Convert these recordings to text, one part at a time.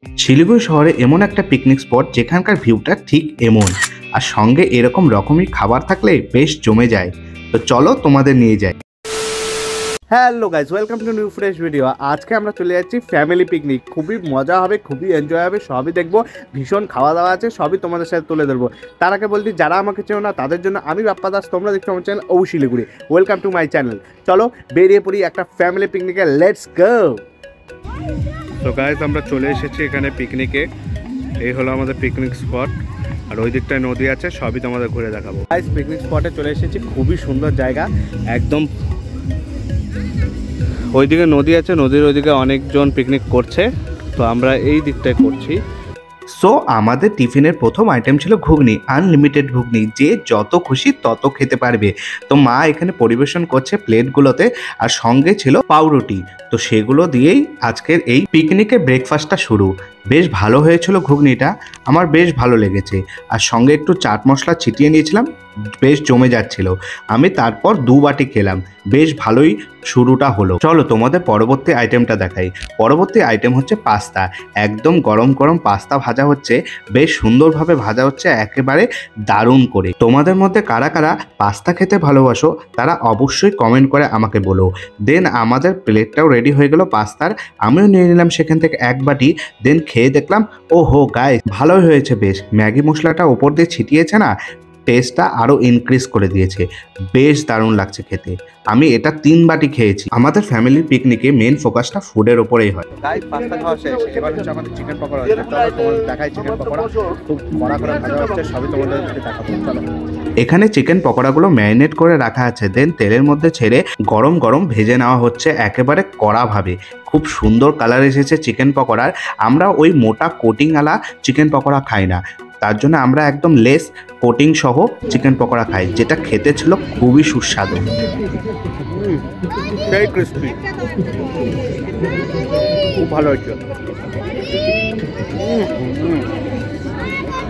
শিলিগুড়ি শহরে এমন একটা পিকনিক স্পট যেখানকার ভিউটা ঠিক এমন, আর সঙ্গে এরকম রকমই খাবার থাকলে বেশ জমে যায়। তো চলো তোমাদের নিয়ে যাই। Hello guys, welcome to new fresh video. আজকে আমরা চলে যাচ্ছি ফ্যামিলি পিকনিক। খুবই মজা হবে, খুবই এনজয় হবে, সবই দেখবো। ভীষণ খাওয়া দাওয়া আছে, সবই তোমাদের সাথে তুলে ধরবো। তার আগে বলছি, যারা আমাকে চেনো না তাদের জন্য আমি বাপ্পা দাস, তোমরা দেখছো আমার চ্যানেল ও Siliguri. Welcome to my channel. চলো বেরিয়ে পড়ি একটা ফ্যামিলি পিকনিকে, লেটস গো। তো গাইজ, আমরা চলে এসেছি এখানে পিকনিকে। এই হলো আমাদের পিকনিক স্পট, আর ওই দিকটায় নদী আছে, সবই তোমাদের ঘুরে দেখাবো। গাইজ, পিকনিক স্পটে চলে এসেছি, খুবই সুন্দর জায়গা। একদম ওইদিকে নদী আছে, নদীর ওইদিকে অনেকজন পিকনিক করছে, তো আমরা এই দিকটায় করছি। সো আমাদের টিফিনের প্রথম আইটেম ছিল ঘুগনি, আনলিমিটেড ঘুগনি, যে যত খুশি তত খেতে পারবে। তো মা এখানে পরিবেশন করছে প্লেটগুলোতে, আর সঙ্গে ছিল পাউরুটি। তো সেগুলো দিয়েই আজকের এই পিকনিকের ব্রেকফাস্টটা শুরু। বেশ ভালো হয়েছিল ঘুগনিটা, আমার বেশ ভালো লেগেছে। আর সঙ্গে একটু চাট মশলা ছিটিয়ে নিয়েছিলাম, বেশ জমে যাচ্ছিল। আমি তারপর 2 বাটি খেলাম, বেশ ভালোই শুরুটা হলো। চলো তোমাদের পরবর্তী আইটেমটা দেখাই। পরবর্তী আইটেম হচ্ছে পাস্তা। একদম গরম গরম পাস্তা ভাজা হচ্ছে, বেশ সুন্দরভাবে ভাজা হচ্ছে, একেবারে দারুণ করে। তোমাদের মধ্যে কারা কারা পাস্তা খেতে ভালোবাসো তারা অবশ্যই কমেন্ট করে আমাকে বলো। দেন আমাদের প্লেটটাও রেডি হয়ে গেল পাস্তার। আমিও নিয়ে নিলাম সেখান থেকে 1 বাটি। দেন খেয়ে দেখলাম, ও হো গাইস, ভালোই হয়েছে বেশ। ম্যাগি মশলাটা ওপর দিয়ে ছিটিয়েছে না, টেস্টটা আরও ইনক্রিজ করে দিয়েছে। বেশ দারুণ লাগছে খেতে। আমি এটা 3 বাটি খেয়েছি। আমাদের ফ্যামিলি পিকনিকে মেন ফোকাসটা ফুডের ওপরেই হয়। গাইস, পাস্তা খাওয়া শেষ, এবার হচ্ছে আমাদের চিকেন পকোড়া হচ্ছে। চলো তোমাদের দেখাই চিকেন পকোড়া। খুব কড়া করে ভাজা হচ্ছে, সবই তোমাদের দেখাবো। চলো। এখানে চিকেন পকোড়াগুলো ম্যারিনেট করে রাখা আছে, দেন তেলের মধ্যে ছেড়ে গরম গরম ভেজে নেওয়া হচ্ছে একেবারে কড়াভাবে। খুব সুন্দর কালার এসেছে চিকেন পকোড়ার। আমরা ওই মোটা কোটিংওয়ালা চিকেন পকোড়া খাই না, তার জন্য আমরা একদম লেস কোটিং সহ চিকেন পকোড়া খাই, যেটা খেতে ছিল খুবই সুস্বাদু। খুব ভালো হয়েছে।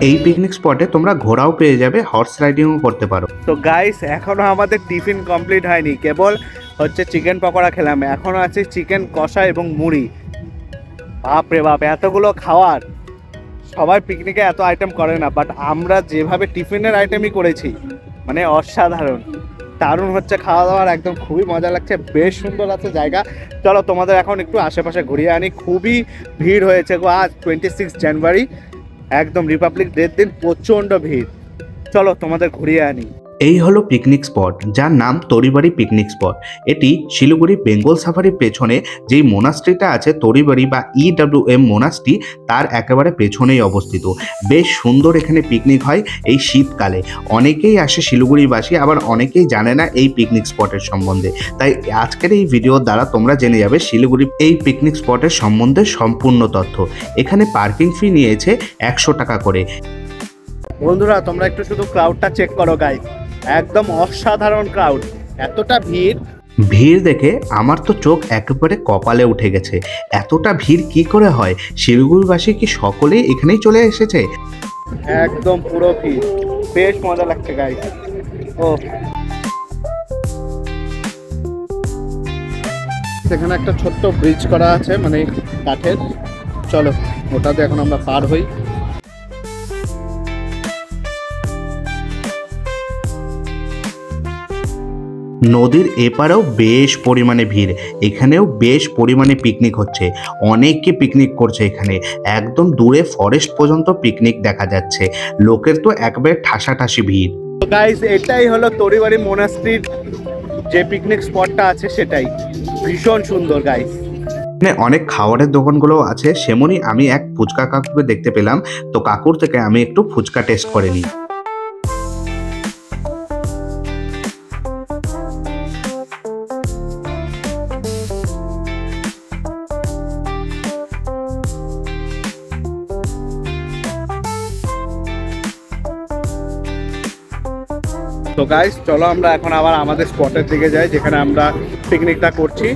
এই পিকনিক স্পটে তোমরা ঘোড়াও পেয়ে যাবে, হর্স রাইডিংও করতে পারো। তো গাইস, এখনো আমাদের টিফিন কমপ্লিট হয়নি, কেবল হচ্ছে চিকেন পকোড়া খেলাম। এখনো আছে চিকেন কষা এবং মুড়ি। বাপরে বাপ, এতগুলো খাওয়ার! সবাই পিকনিকে এত আইটেম করে না, বাট আমরা যেভাবে টিফিনের আইটেমই করেছি, মানে অসাধারণ দারুণ হচ্ছে খাওয়া দাওয়ার। একদম খুবই মজা লাগছে, বেশ সুন্দর আছে জায়গা। চলো তোমাদের এখন একটু আশেপাশে ঘুরিয়ে আনি। খুবই ভিড় হয়েছে গো আজ 26 জানুয়ারি, একদম রিপাবলিক ডের দিন, প্রচণ্ড ভিড়। চলো তোমাদের ঘুরিয়ে আনি। এই হলো পিকনিক স্পট, যার নাম তরিবাড়ি পিকনিক স্পট। এটি শিলিগুড়ি বেঙ্গল সাফারির পেছনে যেই মোনাস্ট্রিটা আছে, তরিবাড়ি বা EWM মোনাস্ট্রি, তার একেবারে পেছনেই অবস্থিত। বেশ সুন্দর এখানে পিকনিক হয় এই শীতকালে। অনেকেই আসে শিলিগুড়িবাসী, আবার অনেকেই জানে না এই পিকনিক স্পটের সম্বন্ধে। তাই আজকের এই ভিডিওর দ্বারা তোমরা জেনে যাবে শিলিগুড়ি এই পিকনিক স্পটের সম্বন্ধে সম্পূর্ণ তথ্য। এখানে পার্কিং ফি নিয়েছে 100 টাকা করে। বন্ধুরা, তোমরা একটু শুধু ক্রাউডটা চেক করো গাইস, একদম অসাধারণ ক্রাউড। এতটা ভিড় দেখে আমার তো চোখ একেবারে কপালে উঠে গেছে। এতটা ভিড় কি করে হয়? শিলিগুড়িবাসী কি সকলেই এখানেই চলে এসেছে? একদম পুরো ভিড়, বেশ মজা লাগছে গাইস। ও, এখানে একটা ছোট্ট ব্রিজ করা আছে, মানে কাঠের। চলো ওটাতে এখন আমরা পার হই। নদীর এপারেও বেশ পরিমাণে ভিড়, এখানেও বেশ পরিমাণে পিকনিক হচ্ছে। অনেকে পিকনিক করছে এখানে, একদম দূরে ফরেস্ট পর্যন্ত পিকনিক দেখা যাচ্ছে। লোকের তো একবারে ঠাসাঠাসি ভিড়। তো গাইস, এটাই হলো তরিবাড়ি মোনাস্ট্রির যে পিকনিক স্পটটা আছে, সেটাই ভীষণ সুন্দর গাইস। এখানে অনেক খাবারের দোকানগুলো আছে, সেমনই আমি এক ফুচকা কাকুকে দেখতে পেলাম। তো কাকুর থেকে আমি একটু ফুচকা টেস্ট করে নিই। তো গাইস, চলো আমরা এখন আবার আমাদের স্পটের দিকে যাই, যেখানে আমরা পিকনিকটা করছি।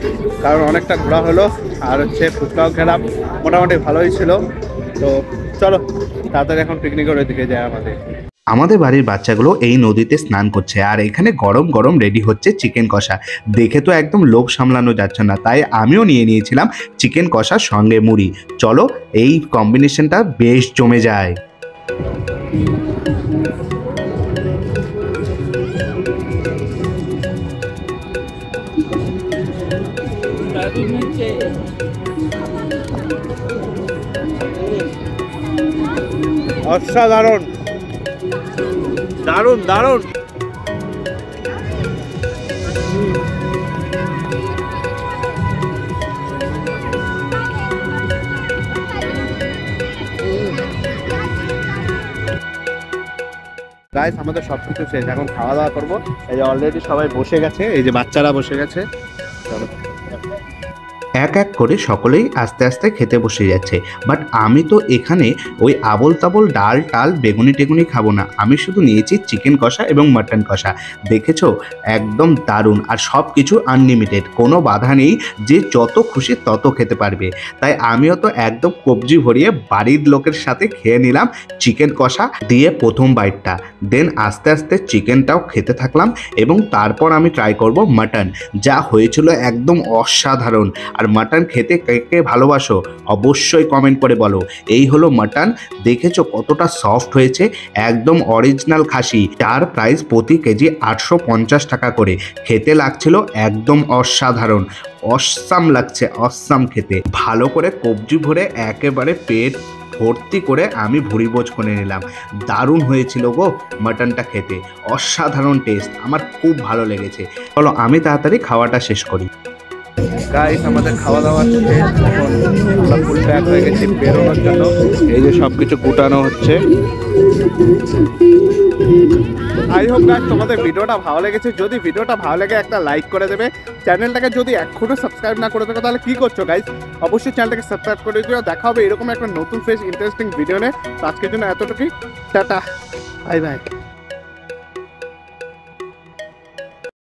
কারণ অনেকটা ঘোরা হলো, আর হচ্ছে ফুচকাও খেলাম, মোটামুটি ভালোই ছিল। তো চলো তাড়াতাড়ি এখন পিকনিকের দিকে যাই আমাদের। আমাদের বাড়ির বাচ্চাগুলো এই নদীতে স্নান করছে আর এখানে গরম গরম রেডি হচ্ছে চিকেন কষা। দেখে তো একদম লোভ সামলানো যাচ্ছে না, তাই আমিও নিয়ে নিয়েছিলাম চিকেন কষার সঙ্গে মুড়ি। চলো, এই কম্বিনেশনটা বেশ জমে যায়। অসাধারণ, দারুণ দারুণ। গাইস, আমাদের সব কিছু শেষ, এখন খাওয়া দাওয়া করবো। এই যে অলরেডি সবাই বসে গেছে, এই যে বাচ্চারা বসে গেছে। চলো। এক এক করে সকলেই আস্তে আস্তে খেতে বসে যাচ্ছে। বাট আমি তো এখানে ওই আবোল তাবোল ডাল টাল বেগুনি টেগুনি খাবো না, আমি শুধু নিয়েছি চিকেন কষা এবং মাটন কষা। দেখেছো, একদম দারুণ, আর সব কিছু আনলিমিটেড, কোনো বাধা নেই, যে যত খুশি তত খেতে পারবে। তাই আমিও তো একদম কবজি ভরিয়ে বাড়ির লোকের সাথে খেয়ে নিলাম চিকেন কষা দিয়ে প্রথম বাইটটা। দেন আস্তে আস্তে চিকেনটাও খেতে থাকলাম এবং তারপর আমি ট্রাই করব মাটন, যা হয়েছিল একদম অসাধারণ। আর মাটন খেতে কে কে ভালোবাসো অবশ্যই কমেন্ট করে বলো। এই হলো মাটন, দেখেছো কতটা সফট হয়েছে, একদম অরিজিনাল খাসি। যার প্রাইস প্রতি কেজি 850 টাকা করে। খেতে লাগছিল একদম অসাধারণ, অসাম লাগছে, অসাম খেতে। ভালো করে কবজি ভরে একেবারে পেট ভর্তি করে আমি ভুড়িভোজ করে নিলাম। দারুণ হয়েছিল গো মাটনটা খেতে, অসাধারণ টেস্ট, আমার খুব ভালো লেগেছে। চলো আমি তাড়াতাড়ি খাওয়াটা শেষ করি। গাইস, আমাদের খাওয়া দাওয়া শেষ, এখন আমরা ফুল প্যাক হয়ে গেছি বেরোনোর জন্য। এই যে সব কিছু গুটানো হচ্ছে। আই হোপ গাইস তোমাদের ভিডিওটা ভালো লেগেছে। যদি ভিডিওটা ভালো লাগে একটা লাইক করে দেবে। চ্যানেলটাকে যদি এখনো সাবস্ক্রাইব না করে থাকো তাহলে কি করছো গাইস, অবশ্যই চ্যানেলটাকে সাবস্ক্রাইব করে দিও। দেখা হবে এরকম একটা নতুন ফ্রেশ ইন্টারেস্টিং ভিডিও নিয়ে। তো আজকের জন্য এতটুকুই, টাটা, বাই বাই।